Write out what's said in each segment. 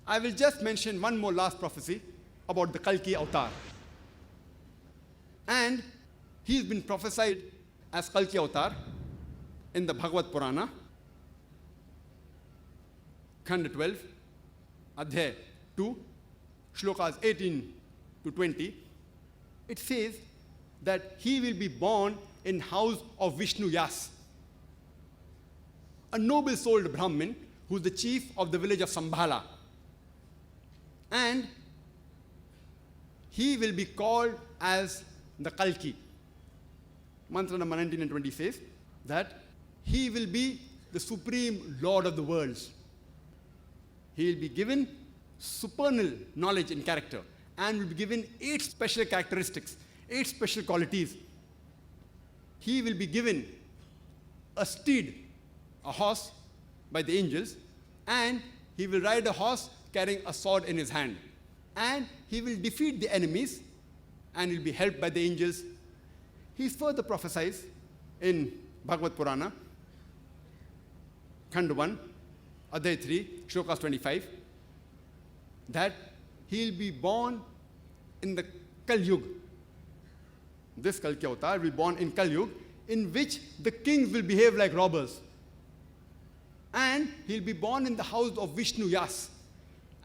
I will just mention one more last prophecy about the Kalki Avtar. And he's been prophesied as Kalki Avtar in the Bhagavad Purana, Khand 12, Adhyay 2, Shlokas 18 to 20. It says that he will be born in house of Vishnu Yas, a noble-souled Brahmin who is the chief of the village of Sambhala. And he will be called as the Kalki. Mantra number 19 and 20 says that he will be the supreme Lord of the worlds. He will be given supernal knowledge and character and will be given 8 special characteristics, 8 special qualities. He will be given a steed, a horse, by the angels, and he will ride a horse carrying a sword in his hand. And he will defeat the enemies and will be helped by the angels. He further prophesies in Bhagavad Purana, Khand 1, Adhyay 3, Shlokas 25, that he will be born in the Kali Yuga. This Kalki Avtar will be born in Kali Yuga, in which the kings will behave like robbers. And he'll be born in the house of Vishnu Yas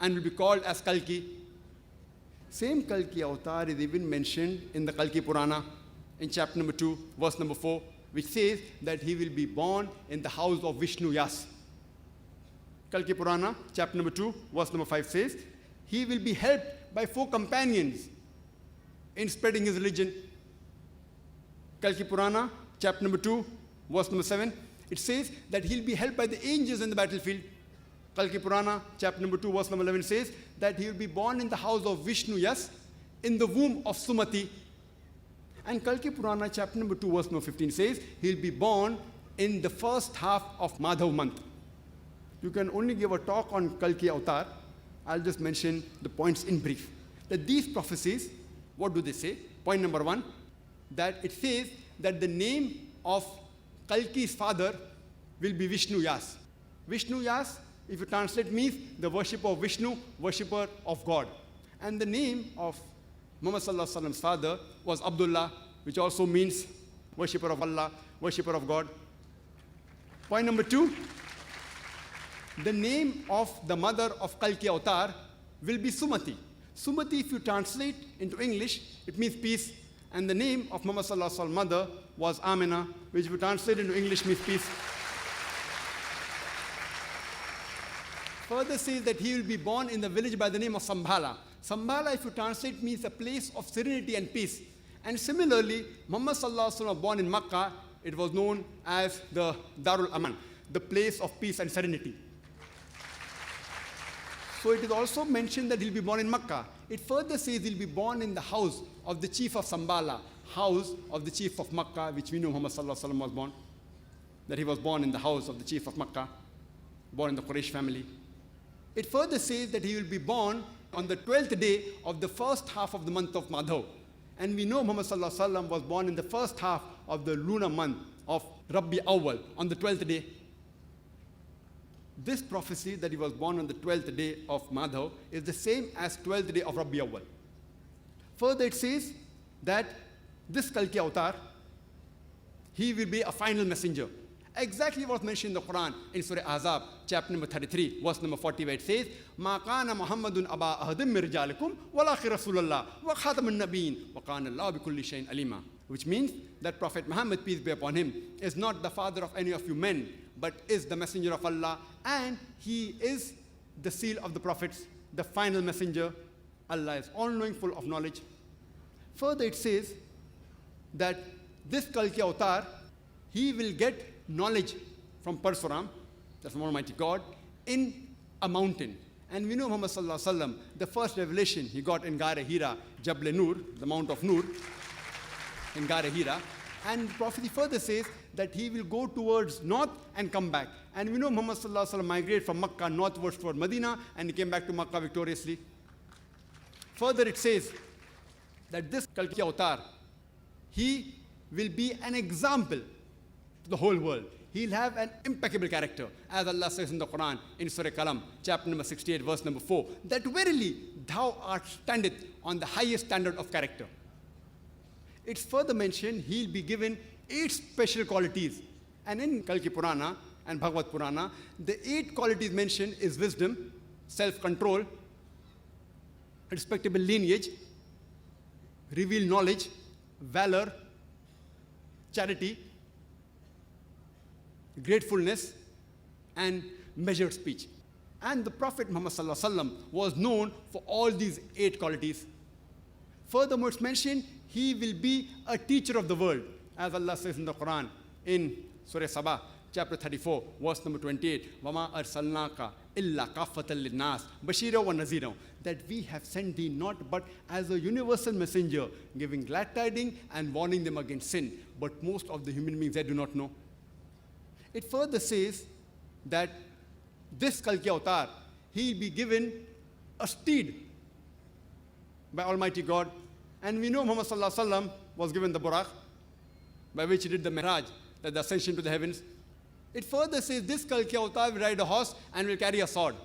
and will be called as Kalki. Same Kalki Avtar is even mentioned in the Kalki Purana in chapter number 2, verse number 4, which says that he will be born in the house of Vishnu Yas. Kalki Purana, chapter number 2, verse number 5 says, he will be helped by 4 companions in spreading his religion. Kalki Purana, chapter number 2, verse number 7, it says that he'll be helped by the angels in the battlefield. Kalki Purana, chapter number 2, verse number 11 says that he will be born in the house of Vishnu Yas, in the womb of Sumati. And Kalki Purana, chapter number 2, verse number 15 says he'll be born in the first half of Madhav month. You can only give a talk on Kalki Avtar. I'll just mention the points in brief. That these prophecies, what do they say? Point number 1, that it says that the name of Kalki's father will be Vishnu Yas. Vishnu Yas, if you translate, means the worshipper of Vishnu, worshipper of God. And the name of Muhammad Sallallahu Alaihi Wasallam's father was Abdullah, which also means worshipper of Allah, worshipper of God. Point number 2, the name of the mother of Kalki Avtar will be Sumati. Sumati, if you translate into English, it means peace. And the name of Muhammad Sallallahu Alaihi Wasallam's mother was Amina, which if you translate into English means peace. Further says that he will be born in the village by the name of Sambhala. Sambhala, if you translate, means a place of serenity and peace. And similarly, Muhammad Sallallahu Alaihi Wasallam was born in Makkah. It was known as the Darul Aman, the place of peace and serenity. So it is also mentioned that he'll be born in Makkah. It further says he'll be born in the house of the chief of Sambhala, house of the chief of Makkah, which we know Muhammad Sallallahu Alaihi Wasallam was born. That he was born in the house of the chief of Makkah, born in the Quraysh family. It further says that he will be born on the 12th day of the first half of the month of Madhav. And we know Muhammad Sallallahu Alaihi Wasallam was born in the first half of the lunar month of Rabbi Awwal, on the 12th day. This prophecy that he was born on the 12th day of Madhav is the same as 12th day of Rabbi Awwal. Further it says that this Kalki Avtar, he will be a final messenger. Exactly what was mentioned in the Quran in Surah Ahzab, chapter number 33, verse number 40, where it says, مَا كَانَ مُحَمَّدٌ أَبَا أَحَدٍ مِّن رِجَالِكُمْ وَلَٰكِنَّ رَسُولَ اللَّهِ وَخَاتَمَ النَّبِيِّينَ وَكَانَ اللَّهُ بِكُلِّ شَيْءٍ عَلِيمًا. Which means that Prophet Muhammad, peace be upon him, is not the father of any of you men, but is the messenger of Allah, and he is the seal of the prophets, the final messenger. Allah is all-knowing, full of knowledge. Further it says that this Kalki Avtar, he will get knowledge from Parsuram, that's the Almighty God, in a mountain. And we know Muhammad Sallallahu Alaihi Wasallam, the first revelation he got in Gare Hira, Jabal Nur, the Mount of Nur, in Gare Hira. And prophecy further says that he will go towards north and come back. And we know Muhammad Sallallahu Alaihi Wasallam migrated from Makkah northwards toward Medina, and he came back to Makkah victoriously. Further it says that this Kalki Avtar, he will be an example to the whole world. He'll have an impeccable character. As Allah says in the Quran, in Surah Qalam, chapter number 68, verse number 4, that verily thou art standeth on the highest standard of character. It's further mentioned he'll be given 8 special qualities. And in Kalki Purana and Bhagavad Purana, the 8 qualities mentioned is wisdom, self-control, respectable lineage, revealed knowledge, valor, charity, gratefulness, and measured speech. And the Prophet Muhammad was known for all these 8 qualities. Furthermore, it's mentioned he will be a teacher of the world, as Allah says in the Quran, in Surah Sabah, chapter 34, verse number 28, وَمَا أَرْسَلْنَاكَ إِلَّا كَافَّةً لِلنَّاسِ بَشِيرًا وَنَذِيرًا, that we have sent thee not but as a universal messenger, giving glad tidings and warning them against sin. But most of the human beings, they do not know. It further says that this Kalki Avtar, he will be given a steed by Almighty God. And we know Muhammad was given the Buraq, by which he did the Mi'raj, that the ascension to the heavens. It further says this Kalki Avtar will ride a horse and will carry a sword.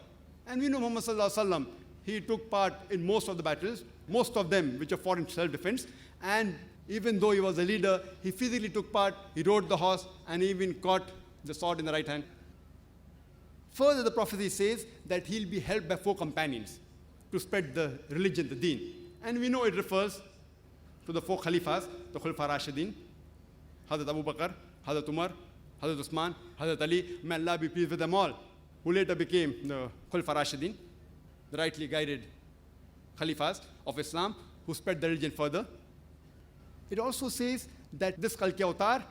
And we know Muhammad he took part in most of the battles, most of them which are foreign self-defense. And even though he was a leader, he physically took part, he rode the horse, and he even caught the sword in the right hand. Further, the prophecy says that he'll be helped by 4 companions to spread the religion, the deen. And we know it refers to the 4 Khalifas, the Khulafa Rashidin, Hazrat Abu Bakr, Hazrat Umar, Hazrat Usman, Hazrat Ali, may Allah be pleased with them all, who later became the Khulafa Rashidin, the rightly guided Khalifas of Islam, who spread the religion further. It also says that this Kalki Avtar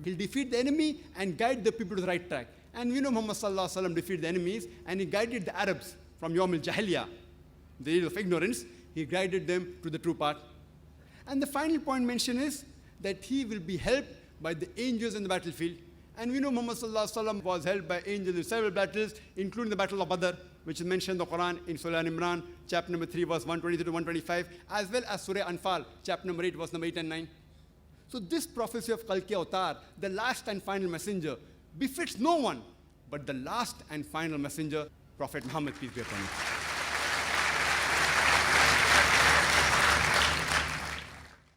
will defeat the enemy and guide the people to the right track. And we know Muhammad defeated the enemies, and he guided the Arabs from Yawm al-Jahiliyyah, the age of ignorance. He guided them to the true path. And the final point mentioned is that he will be helped by the angels in the battlefield. And we know Muhammad was helped by angels in several battles, including the Battle of Badr, which is mentioned in the Quran in Surah Al-Imran, chapter number 3, verse 123 to 125, as well as Surah Anfal, chapter number 8, verse number 8 and 9. So this prophecy of Kalki Avtar, the last and final messenger, befits no one but the last and final messenger, Prophet Muhammad, peace be upon him.